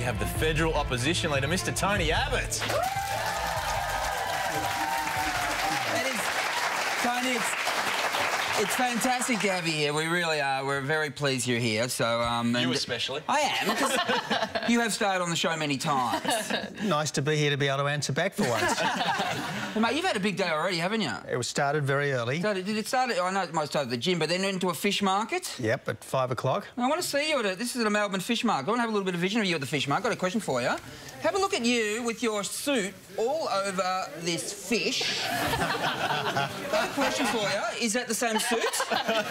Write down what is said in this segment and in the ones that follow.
have the federal opposition leader, Mr. Tony Abbott. Tony, it's fantastic to have you here. We really are. We're very pleased you're here. So, you especially. I am, because you have started on the show many times. Nice to be here to be able to answer back for once. Well, mate, you've had a big day already, haven't you? It was started very early. Did it start? I know it might start at the gym, but then into a fish market. Yep, at 5 o'clock. I want to see you this is at a Melbourne fish market. I want to have a little bit of vision of you at the fish market. Got a question for you. Have a look at you with your suit all over this fish. Got a question for you. Is that the same suit?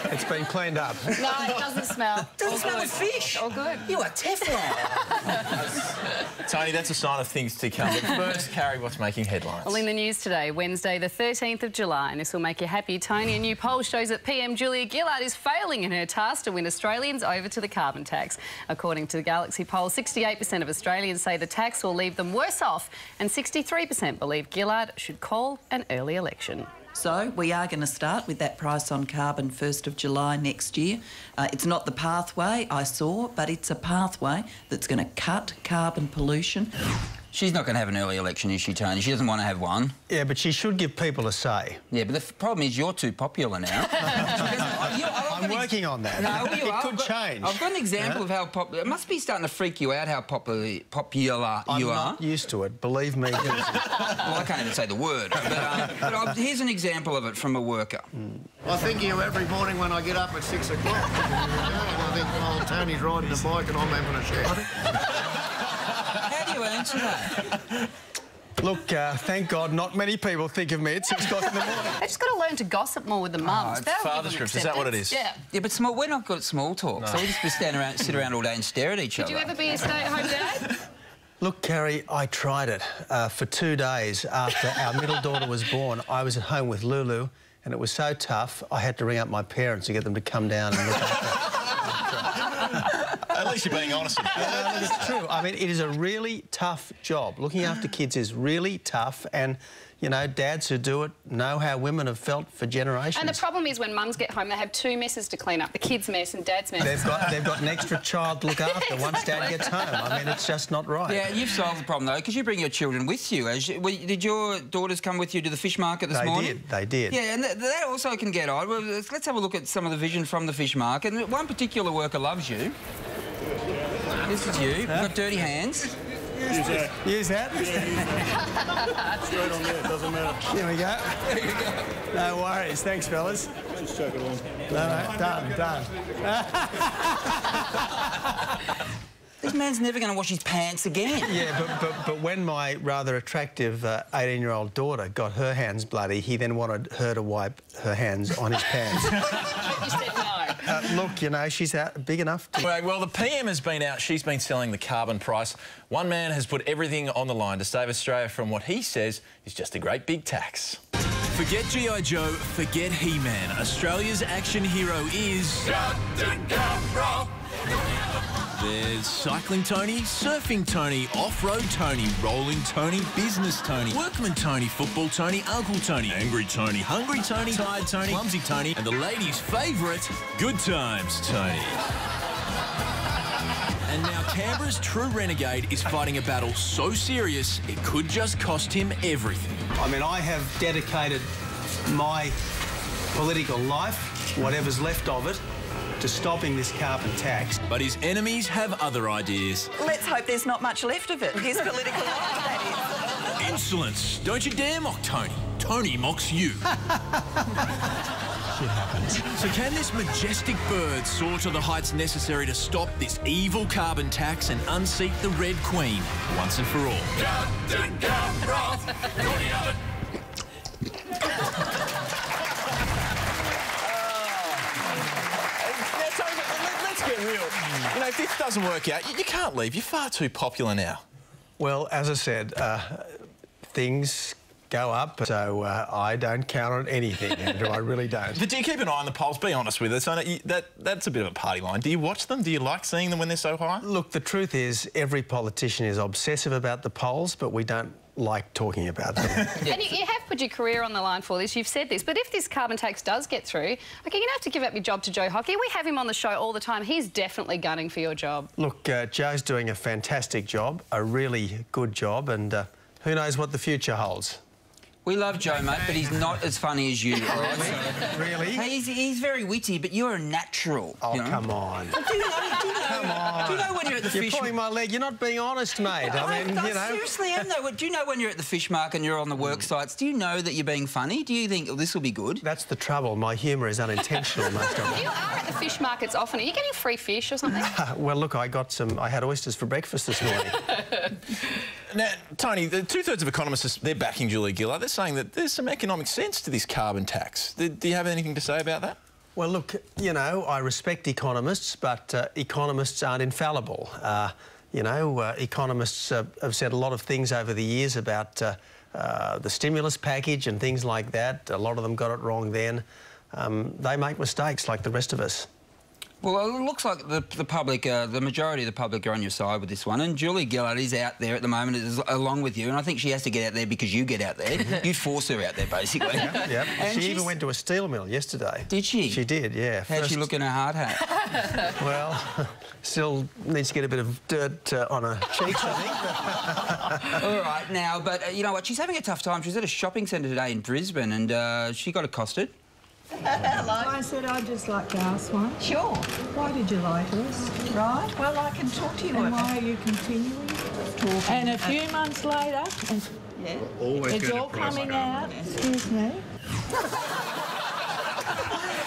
It's been cleaned up. No, it doesn't smell. Doesn't smell of fish. All good. You are Teflon. Tony, that's a sign of things to come. But first, Carrie, what's making headlines? Well, in the news today, Wednesday the 13th of July, and this will make you happy, Tony, a new poll shows that PM Julia Gillard is failing in her task to win Australians over to the carbon tax. According to the Galaxy poll, 68% of Australians say the tax will leave them worse off, and 63% believe Gillard should call an early election. So we are going to start with that price on carbon 1st of July next year. It's not the pathway I saw, but it's a pathway that's going to cut carbon pollution. She's not going to have an early election, is she, Tony? She doesn't want to have one. Yeah, but she should give people a say. Yeah, but the problem is you're too popular now. I'm working on that. No, it could change. I've got an example of how popular... It must be starting to freak you out how popular you are. I'm not used to it, believe me. Well, I can't even say the word. But here's an example of it from a worker. I think of you every morning when I get up at 6 o'clock. I think old Tony's riding a bike and I'm having a shower. How do you answer that? Look, thank God not many people think of me at 6 o'clock in the morning. They just got to learn to gossip more with the mums. It's father scripts, is that what it is? Yeah. Yeah, but we're not good at small talk, so we just sit around all day and stare at each other. Did you ever be a stay-at-home dad? Look, Carrie, I tried it. For 2 days after our middle daughter was born, I was at home with Lulu, and it was so tough, I had to ring up my parents to get them to come down and look after her. At least you're being honest. Yeah, no, it's true. I mean, it is a really tough job. Looking after kids is really tough, and, you know, dads who do it know how women have felt for generations. And the problem is when mums get home, they have 2 messes to clean up, the kids' mess and dad's mess. They've got an extra child to look after once dad gets home. I mean, it's just not right. Yeah, you've solved the problem, though, because you bring your children with you. Did your daughters come with you to the fish market this morning? They did. Yeah, and that also can get odd. Well, let's have a look at some of the vision from the fish market. And one particular worker loves you. This is you. You've got dirty hands. Use that. Use that? Straight on there, doesn't matter. Here we go. There you go. No worries. Thanks, fellas. Just chuck it on. No, done. This man's never going to wash his pants again. Yeah, but when my rather attractive 18-year-old daughter got her hands bloody, he then wanted her to wipe her hands on his pants. You said no. Look, you know, she's out big enough to... Well, the PM has been out. She's been selling the carbon price. One man has put everything on the line to save Australia from what he says is just a great big tax. Forget G.I. Joe, forget He-Man. Australia's action hero is... Captain Canberra! There's Cycling Tony, Surfing Tony, Off-Road Tony, Rolling Tony, Business Tony, Workman Tony, Football Tony, Uncle Tony, Angry Tony, Hungry Tony, Tired Tony, Clumsy Tony, and the ladies' favourite, Good Times Tony. And now Canberra's true renegade is fighting a battle so serious it could just cost him everything. I mean, I have dedicated my political life, whatever's left of it, to stopping this carbon tax. But his enemies have other ideas. Let's hope there's not much left of it. His political life, that is. Insolence. Don't you dare mock Tony. Tony mocks you. So can this majestic bird soar to the heights necessary to stop this evil carbon tax and unseat the Red Queen once and for all? Captain Canberra! Let's get real. You know, if this doesn't work out, you can't leave. You're far too popular now. Well, as I said, things go up, so I don't count on anything, Andrew. I really don't. But do you keep an eye on the polls? Be honest with us. I know that's a bit of a party line. Do you watch them? Do you like seeing them when they're so high? Look, the truth is every politician is obsessive about the polls, but we don't like talking about them. And you have put your career on the line for this. You've said this. But if this carbon tax does get through, okay, you're going to have to give up your job to Joe Hockey. We have him on the show all the time. He's definitely gunning for your job. Look, Joe's doing a fantastic job, a really good job, and who knows what the future holds. We love Joe, mate, but he's not as funny as you. All right? So, Really? he's very witty, but you're a natural. Oh, you know? come on. Do you know when you're at the You're fish... pulling my leg. You're not being honest, mate. I mean, you know... seriously am, though. Do you know when you're at the fish market and you're on the work sites, do you know that you're being funny? Do you think, oh, this will be good? That's the trouble. My humour is unintentional most of it. You are at the fish markets often. Are you getting free fish or something? Well, look, I had oysters for breakfast this morning. Now, Tony, two-thirds of economists, they're backing Julia Gillard. They're saying that there's some economic sense to this carbon tax. Do you have anything to say about that? Well, look, you know, I respect economists, but economists aren't infallible. You know, economists have said a lot of things over the years about the stimulus package and things like that. A lot of them got it wrong then. They make mistakes like the rest of us. Well, it looks like the public, the majority of the public are on your side with this one, and Julia Gillard is out there at the moment along with you, and I think she has to get out there because you get out there. You force her out there, basically. Yep. And She even went to a steel mill yesterday. Did she? She did, yeah. How'd she look in her hard hat? Well, still needs to get a bit of dirt on her cheeks, I think. All right, now, but you know what? She's having a tough time. She's at a shopping centre today in Brisbane, and she got accosted. I said I'd just like to ask one. Sure. Why did you lie to us? Right. Well, I can talk to you about. And why are you continuing talking? And a few months later, it's all coming out. Excuse me.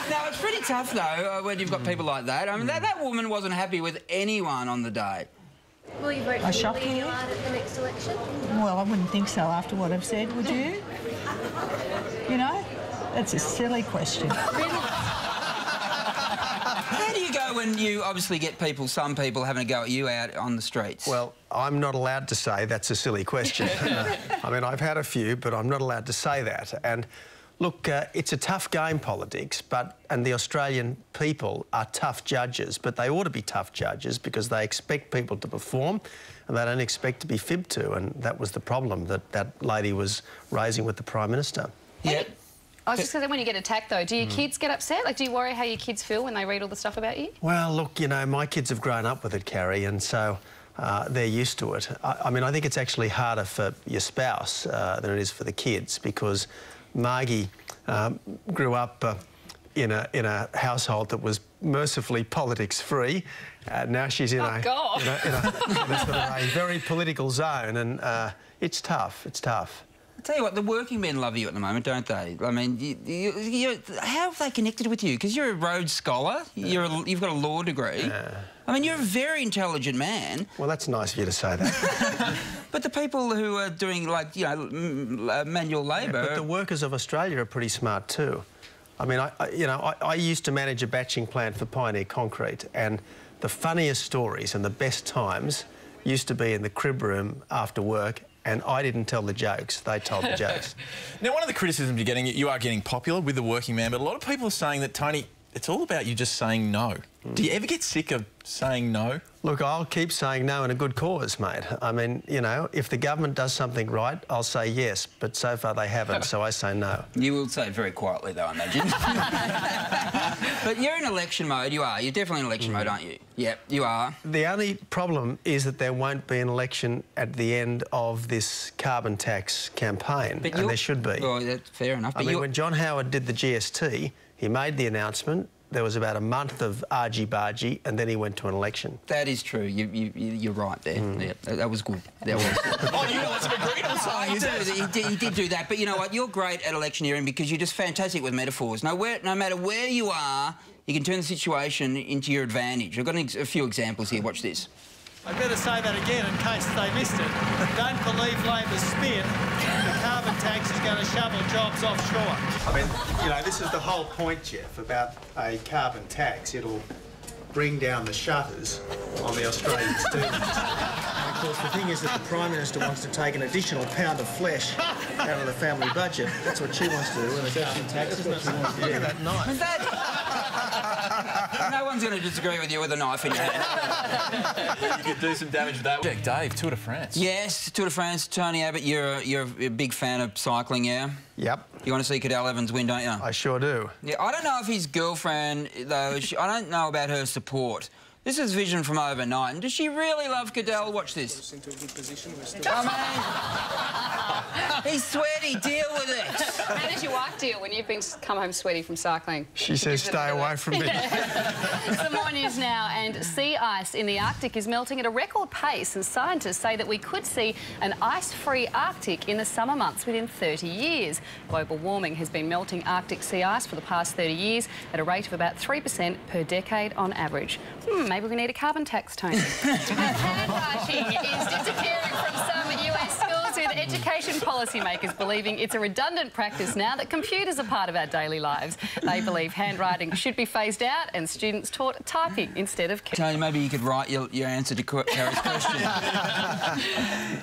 Now, it's pretty tough, though, when you've got people like that. I mean, that woman wasn't happy with anyone on the day. Will you vote for Julia Gillard at the next election? Well, I wouldn't think so after what I've said, would you? You know? That's a silly question. How do you go when you obviously get some people having a go at you out on the streets? Well, I'm not allowed to say that's a silly question. I mean, I've had a few, but I'm not allowed to say that. And look, it's a tough game, politics, and the Australian people are tough judges, but they ought to be tough judges because they expect people to perform and they don't expect to be fibbed to, and that was the problem that lady was raising with the Prime Minister. Yeah. I was just going to say, when you get attacked, though, do your kids get upset? Like, do you worry how your kids feel when they read all the stuff about you? Well, look, you know, my kids have grown up with it, Carrie, and so they're used to it. I mean, I think it's actually harder for your spouse than it is for the kids because Margie grew up in a household that was mercifully politics-free. Now she's in a sort of a very political zone, and it's tough. It's tough. I tell you what, the working men love you at the moment, don't they? I mean, how have they connected with you? Because you're a Rhodes Scholar, you've got a law degree. I mean, you're a very intelligent man. Well, that's nice of you to say that. But the people who are doing, like, you know, manual labour... Yeah, but the workers of Australia are pretty smart too. I mean, I used to manage a batching plant for Pioneer Concrete, and the funniest stories and the best times used to be in the crib room after work, and I didn't tell the jokes, they told the jokes. Now, one of the criticisms you're getting, you are getting popular with the working man, but a lot of people are saying that, Tony, it's all about you just saying no. Do you ever get sick of saying no? Look, I'll keep saying no in a good cause, mate. I mean, you know, if the government does something right, I'll say yes, but so far they haven't, so I say no. You will say it very quietly, though, I imagine. But you're in election mode, you are. You're definitely in election mode, aren't you? Yep, you are. The only problem is that there won't be an election at the end of this carbon tax campaign, and there should be. Well, that's fair enough. I mean, when John Howard did the GST, he made the announcement. There was about a month of argy-bargy, and then he went to an election. That is true. You're right there. Yeah, that was good. That was good. Oh, you guys have agreed on something. He did do that. But you know what? You're great at electioneering because you're just fantastic with metaphors. No matter where you are, you can turn the situation into your advantage. I've got a few examples here. Watch this. I better say that again in case they missed it. Don't believe Labor's spin. The carbon tax is going to shovel jobs offshore. I mean, you know, this is the whole point, Jeff, about a carbon tax. It'll bring down the shutters on the Australian steamers. And of course, the thing is that the Prime Minister wants to take an additional pound of flesh out of the family budget. That's what she wants to do, and a carbon tax is what she wants to do. That night. No Everyone's going to disagree with you with a knife in your hand. You could do some damage with that. Dave, Tour de France. Yes, Tour de France. Tony Abbott, you're a big fan of cycling, yeah? Yep. You want to see Cadel Evans win, don't you? I sure do. Yeah, I don't know if his girlfriend, though, I don't know about her support. This is vision from overnight. And does she really love Cadel? Watch this. Into a good position. He's sweaty. Deal with it. How does your wife deal when you've come home sweaty from cycling? She says, stay away from me. Some more news now, and sea ice in the Arctic is melting at a record pace, and scientists say that we could see an ice-free Arctic in the summer months within 30 years. Global warming has been melting Arctic sea ice for the past 30 years at a rate of about 3% per decade on average. Maybe we need a carbon tax, Tony. Handwriting is disappearing from some US schools, with education policymakers believing it's a redundant practice now that computers are part of our daily lives. They believe handwriting should be phased out and students taught typing instead of... Tony, maybe you could write your answer to Carrie's question.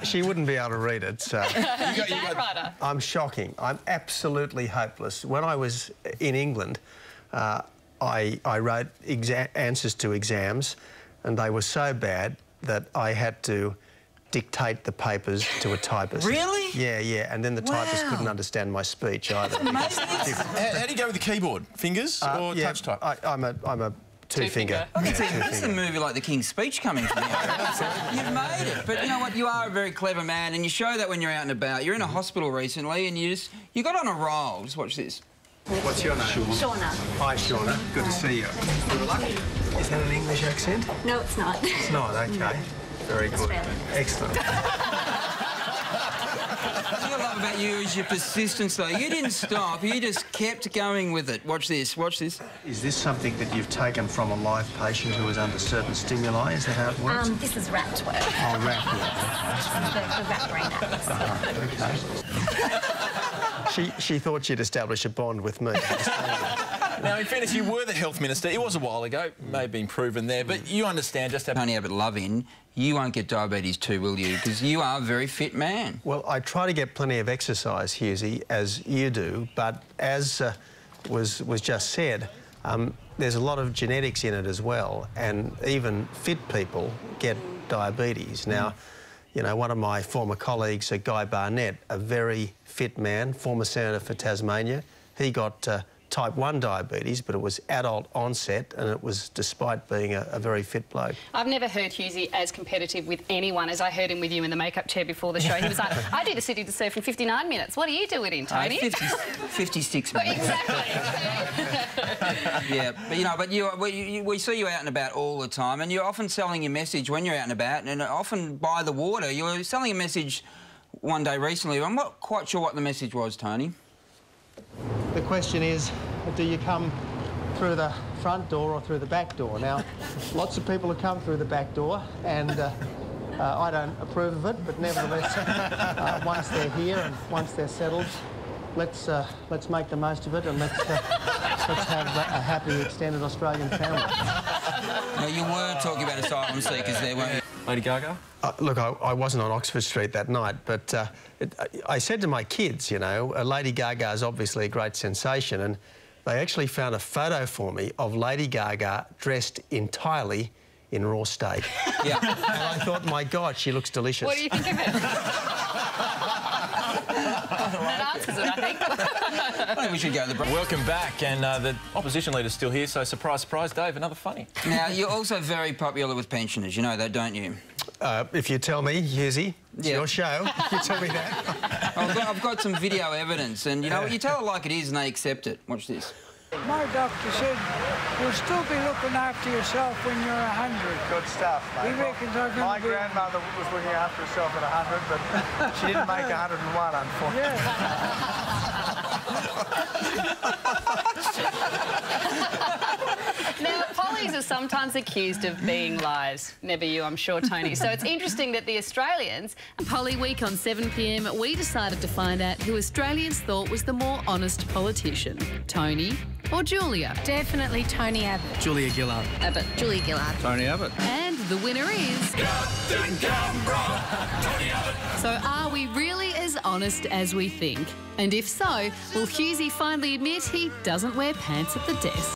She wouldn't be able to read it, so... Handwriter. I'm shocking. I'm absolutely hopeless. When I was in England, I wrote answers to exams, and they were so bad that I had to dictate the papers to a typist. Really? Yeah, and then the typist couldn't understand my speech either. How do you go with the keyboard? Fingers or touch type? I'm a two-finger. This is a movie like The King's Speech coming from you. You've made it. But you know what? You are a very clever man, and you show that when you're out and about. You're in a hospital recently, and you got on a roll. Just watch this. What's your name? Shauna. Hi, Shauna. Good to see you. Is that an English accent? No, it's not. It's not, OK. Very good. Excellent. What I love about you is your persistence, though. You didn't stop. You just kept going with it. Watch this. Watch this. Is this something that you've taken from a live patient who is under certain stimuli? Is that how it works? This is rat work. Oh, rat work. The rat brain apples. Okay. She thought she'd establish a bond with me. Now, in fairness, you were the health minister. It was a while ago. May have been proven there, but you understand just how... Tony Abbott loving, you won't get diabetes too, will you? Because you are a very fit man. Well, I try to get plenty of exercise, Hughesy, as you do, but as was just said, there's a lot of genetics in it as well, and even fit people get diabetes. Now, you know, one of my former colleagues, Guy Barnett, a very fit man, former senator for Tasmania, he got type 1 diabetes, but it was adult onset, and it was despite being a very fit bloke. I've never heard Hughesy as competitive with anyone as I heard him with you in the makeup chair before the show. He was like, I do the city to surf in 59 minutes. What do you do it in, Tony? 56 minutes. Exactly. Yeah, but you know, we see you out and about all the time, and you're often selling your message when you're out and about, and often by the water. You were selling a message one day recently. I'm not quite sure what the message was, Tony. The question is, do you come through the front door or through the back door? Now, lots of people have come through the back door, and I don't approve of it, but nevertheless, once they're here and once they're settled, let's make the most of it, and let's have a happy extended Australian family. Now, you were talking about asylum seekers there, weren't you? Lady Gaga? Look, I wasn't on Oxford Street that night, but I said to my kids, you know, Lady Gaga is obviously a great sensation, and they actually found a photo for me of Lady Gaga dressed entirely in raw steak. Yeah. And I thought, my God, she looks delicious. What do you think of it? That answers it, I think. I think we should go to the break. Welcome back, and the opposition leader's still here, so surprise, surprise, Dave, another funny. Now, you're also very popular with pensioners, you know that, don't you? If you tell me, Hughesy, it's your show, you tell me that. I've got some video evidence, and you know, you tell it like it is and they accept it. Watch this. My doctor said you'll still be looking after yourself when you're 100. Good stuff, mate. He reckons I'm My grandmother was looking after herself at 100, but she didn't make 101, unfortunately. Now, pollies are sometimes accused of being lies. Never you, I'm sure, Tony. So it's interesting that the Australians... Polly Week on 7 p.m, we decided to find out who Australians thought was the more honest politician. Tony or Julia? Definitely Tony Abbott. Julia Gillard. Abbott. Julia Gillard. Tony Abbott. And the winner is... Captain Canberra, Tony Abbott. So are we really as honest as we think? And if so, will Hughesy finally admit he doesn't wear pants at the desk?